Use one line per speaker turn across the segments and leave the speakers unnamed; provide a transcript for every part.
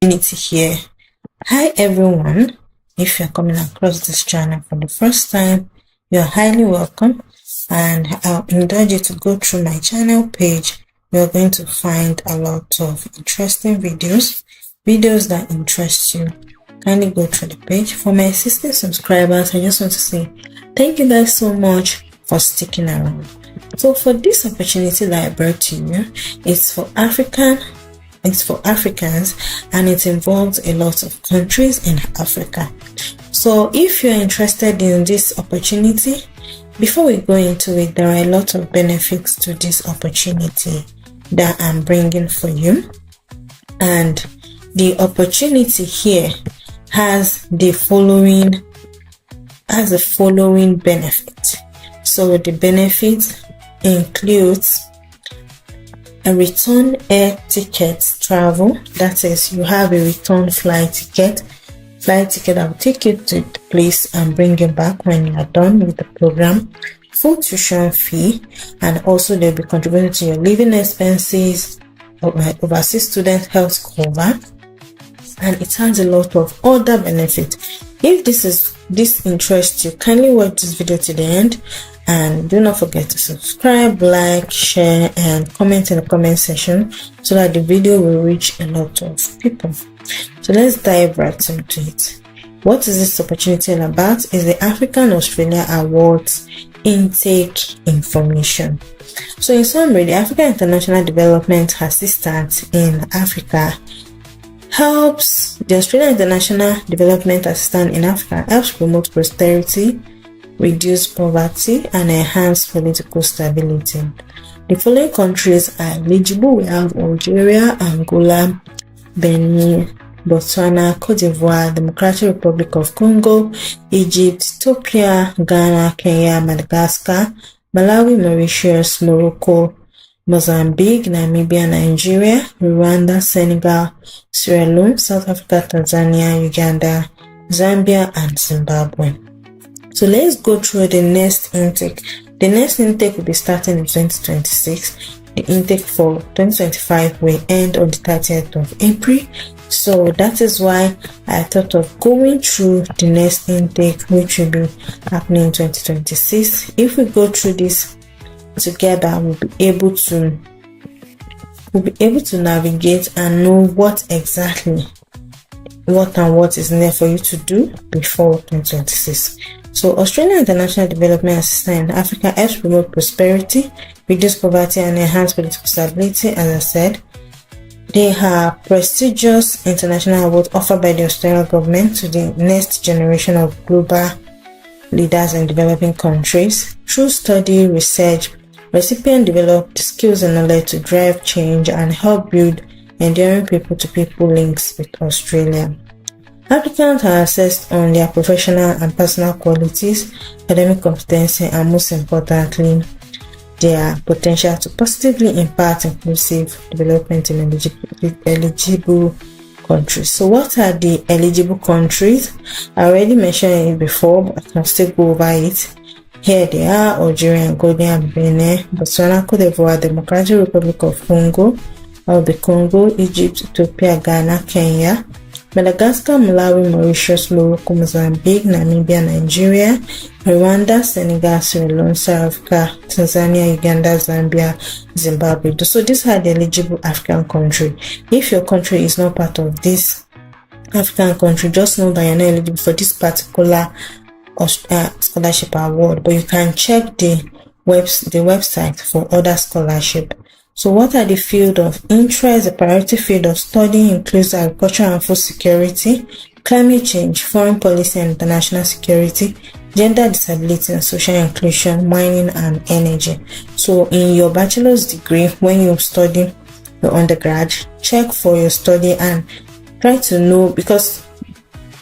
Community here. Hi everyone. If you're coming across this channel for the first time, you're highly welcome, and I'll indulge you to go through my channel page. You're going to find a lot of interesting videos that interest you. Kindly go through the page. For my existing subscribers, I just want to say thank you guys so much for sticking around. So for this opportunity that I brought to you, it's for Africans, and it involves a lot of countries in Africa. So if you're interested in this opportunity, before we go into it, there are a lot of benefits to this opportunity that I'm bringing for you. And the opportunity here has the following benefit. So the benefit includes a return air ticket travel. That is, you have a return flight ticket that will take you to the place and bring you back when you are done with the program. Full tuition fee, and also they'll be contributing to your living expenses, overseas student health cover, and it has a lot of other benefits. If this interests you, kindly watch this video to the end, and do not forget to subscribe, like, share, and comment in the comment section so that the video will reach a lot of people. So let's dive right into it. What is this opportunity all about? Is the African Australia Awards intake information. So in summary, the African International Development Assistance in Africa helps the Australian International Development Assistance in Africa helps promote prosperity, reduce poverty, and enhance political stability. The following countries are eligible. We have Algeria, Angola, Benin, Botswana, Cote d'Ivoire, Democratic Republic of Congo, Egypt, Ethiopia, Ghana, Kenya, Madagascar, Malawi, Mauritius, Morocco, Mozambique, Namibia, Nigeria, Rwanda, Senegal, Sierra Leone, South Africa, Tanzania, Uganda, Zambia, and Zimbabwe. So let's go through the next intake. The next intake will be starting in 2026. The intake for 2025 will end on the 30th of April. So that is why I thought of going through the next intake, which will be happening in 2026. If we go through this together, we'll be able to navigate and know what is needed for you to do before 2026. So Australian International Development Assistance in Africa helps promote prosperity, reduce poverty, and enhance political stability. As I said, they have prestigious international awards offered by the Australian government to the next generation of global leaders in developing countries. Through study, research, recipients develop the skills and knowledge to drive change and help build enduring people-to-people links with Australia. Applicants are assessed on their professional and personal qualities, academic competency, and most importantly, their potential to positively impact inclusive development in eligible countries. So what are the eligible countries? I already mentioned it before, but I can still go over it. Here they are: Algeria, Angola, Benin, Botswana, Cote d'Ivoire, Democratic Republic of Congo, Egypt, Ethiopia, Ghana, Kenya, Madagascar, Malawi, Mauritius, Morocco, Mozambique, Namibia, Nigeria, Rwanda, Senegal, Sierra Leone, South Africa, Tanzania, Uganda, Zambia, Zimbabwe. So these are the eligible African countries. If your country is not part of this African country, just know that you're not eligible for this particular scholarship award, but you can check the website for other scholarship. So what are the field of interest? The priority field of study includes agriculture and food security, climate change, foreign policy and international security, gender disability and social inclusion, mining and energy. So in your bachelor's degree, when you study your undergrad, check for your study and try to know, because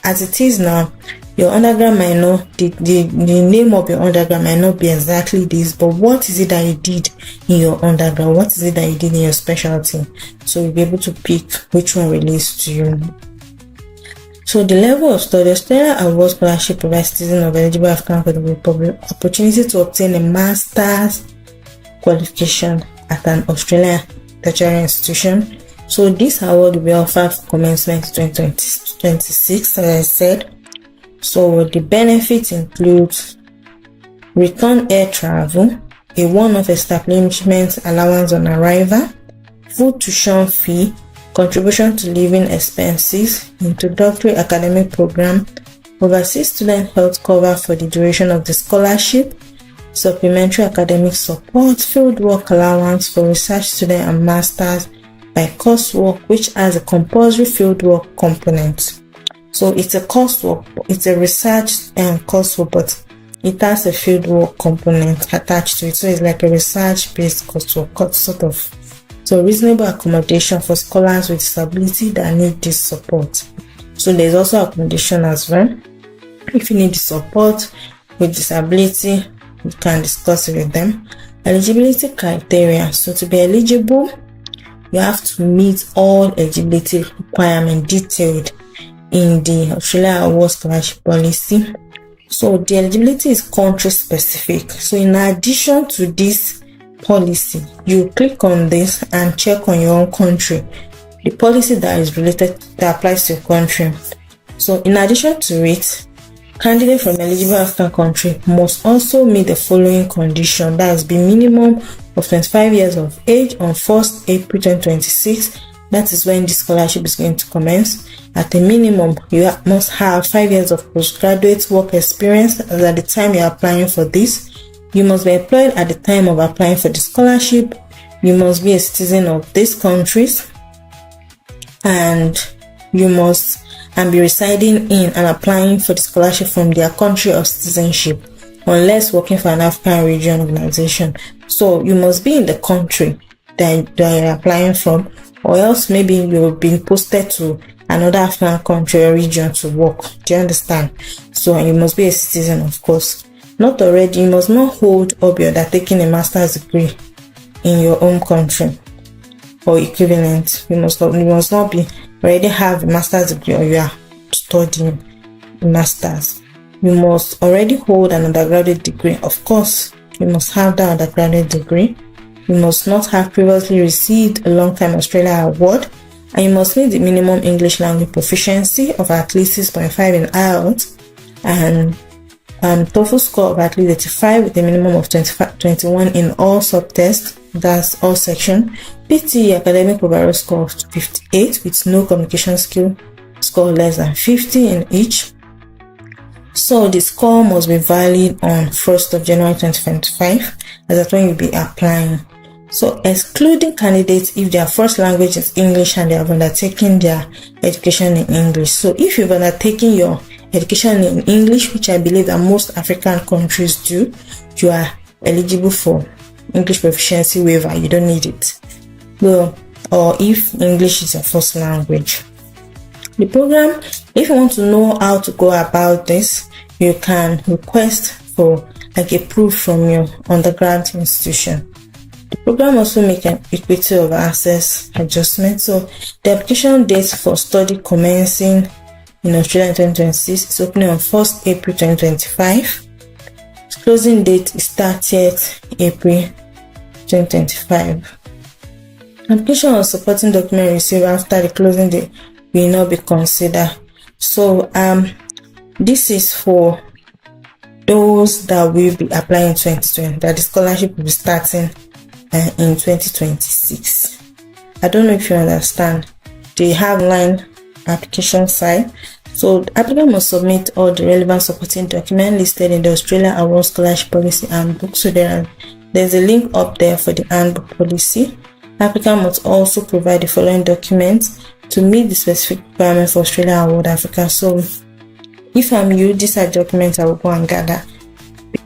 as it is now, your undergrad might not, the name of your undergrad might not be exactly this, but what is it that you did in your undergrad? What is it that you did in your specialty? So you'll be able to pick which one relates to you. So the level of study, Australia Award Scholarship provides citizens of eligible African Republic opportunity to obtain a master's qualification at an Australian tertiary institution. So this award will be offered for commencement 2026, as I said. So the benefits include return air travel, a one-off establishment allowance on arrival, full tuition fee, contribution to living expenses, introductory academic program, overseas student health cover for the duration of the scholarship, supplementary academic support, fieldwork allowance for research student and masters by coursework, which has a compulsory fieldwork component. So it's a coursework, it's a research coursework, but it has a fieldwork component attached to it. So it's like a research-based coursework, sort of. So reasonable accommodation for scholars with disability that need this support. So there's also accommodation as well. If you need the support with disability, you can discuss it with them. Eligibility criteria. So to be eligible, you have to meet all eligibility requirements detailed in the Australia Award Scholarship Policy. So the eligibility is country specific. So in addition to this policy, you click on this and check on your own country the policy that is related, that applies to your country. So in addition to it, candidates from eligible African country must also meet the following condition, that is, be minimum of 25 years of age on 1st April 2026. That is when the scholarship is going to commence. At a minimum, you must have 5 years of postgraduate work experience at the time you are applying for this. You must be employed at the time of applying for the scholarship. You must be a citizen of these countries, and you must be residing in and applying for the scholarship from their country of citizenship, unless working for an African region organization. So you must be in the country that you're applying from, or else maybe you're being posted to another African country or region to work. Do you understand? So you must be a citizen, of course. Not already, you must not hold or be undertaking a master's degree in your own country or equivalent. You must not be already have a master's degree or you are studying a master's. You must already hold an undergraduate degree. Of course, you must have that undergraduate degree. You must not have previously received a long-time Australia award, and you must meet the minimum English language proficiency of at least 6.5 in IELTS and TOEFL score of at least 85 with a minimum of 21 in all subtests, that's all section. PTE academic overall score of 58 with no communication skill score less than 50 in each. So the score must be valid on 1st of January 2025, as that's when you'll be applying. So excluding candidates if their first language is English and they have undertaken their education in English. So if you've undertaken your education in English, which I believe that most African countries do, you are eligible for English proficiency waiver. You don't need it. Well, or if English is your first language. The program, if you want to know how to go about this, you can request for like a proof from your undergrad institution. The program also makes an equity of access adjustment. So the application date for study commencing in Australia in 2026 is opening on 1st April 2025. Closing date is 30th April 2025. Application or supporting document received after the closing date will not be considered. So this is for those that will be applying in 2020, that the scholarship will be starting in 2026. I don't know if you understand. They have online application site. So the applicant must submit all the relevant supporting documents listed in the Australia Award Scholarship Policy Handbook. So there's a link up there for the handbook policy. Applicant must also provide the following documents to meet the specific requirements for Australia Award Africa. So if I'm you, these are documents I will go and gather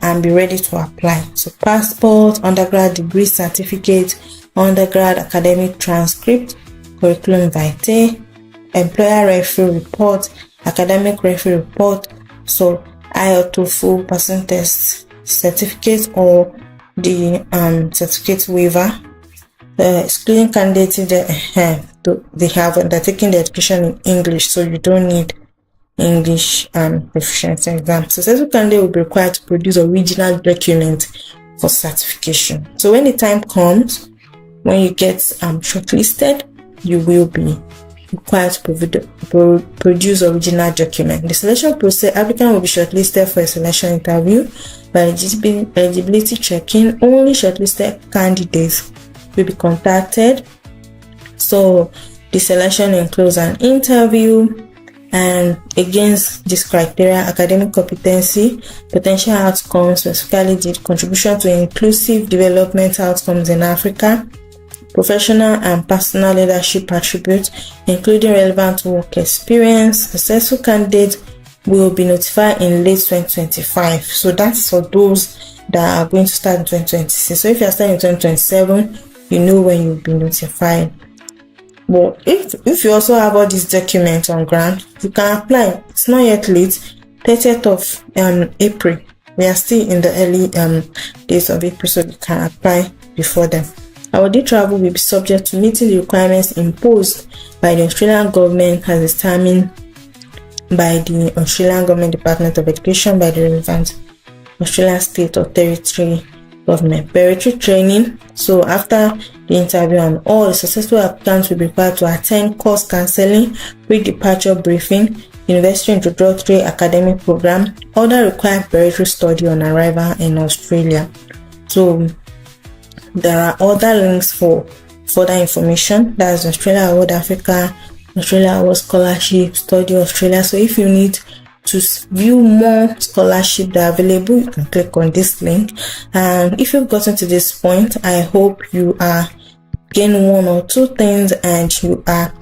and be ready to apply. So passport, undergrad degree certificate, undergrad academic transcript, curriculum vitae, employer referral report, academic referral report, so IELTS, TOEFL, passing test certificate or the certificate waiver. Excluding candidates if they have undertaken the education in English, so you don't need English proficiency exam. So successful candidate will be required to produce original document for certification. So when the time comes, when you get shortlisted, you will be required to produce original document. The selection process, applicant will be shortlisted for a selection interview by eligibility checking. Only shortlisted candidates will be contacted. So the selection includes an interview, and against this criteria: academic competency, potential outcomes, specifically the contribution to inclusive development outcomes in Africa, professional and personal leadership attributes, including relevant work experience. Successful candidates will be notified in late 2025. So that's for those that are going to start in 2026. So if you are starting in 2027, you know when you'll be notified. But if you also have all these documents on ground, you can apply. It's not yet late. 30th of April. We are still in the early days of April, so you can apply before then. Our day travel will be subject to meeting the requirements imposed by the Australian government as determined by the Australian Government Department of Education by the relevant Australian state or territory government. Preparatory training. So after the interview, and all the successful applicants will be required to attend course counseling, pre-departure briefing, university introductory academic program, other required preparatory study on arrival in Australia. So there are other links for further information. That's Australia Award Africa, Australia Award Scholarship, Study Australia. So if you need to view more scholarship that are available, you can click on this link. And if you've gotten to this point, I hope you are gaining one or two things and you are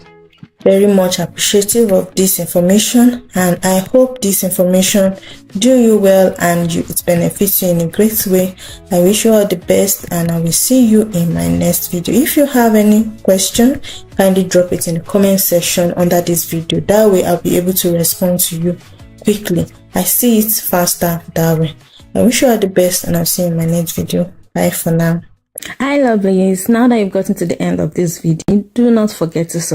very much appreciative of this information, and I hope this information do you well and it benefits you in a great way. I wish you all the best, and I will see you in my next video. If you have any question, kindly drop it in the comment section under this video. That way I'll be able to respond to you quickly. I see it faster that way. I wish you all the best, and I'll see you in my next video. Bye for now. Hi lovelies, now that you've gotten to the end of this video, do not forget to subscribe.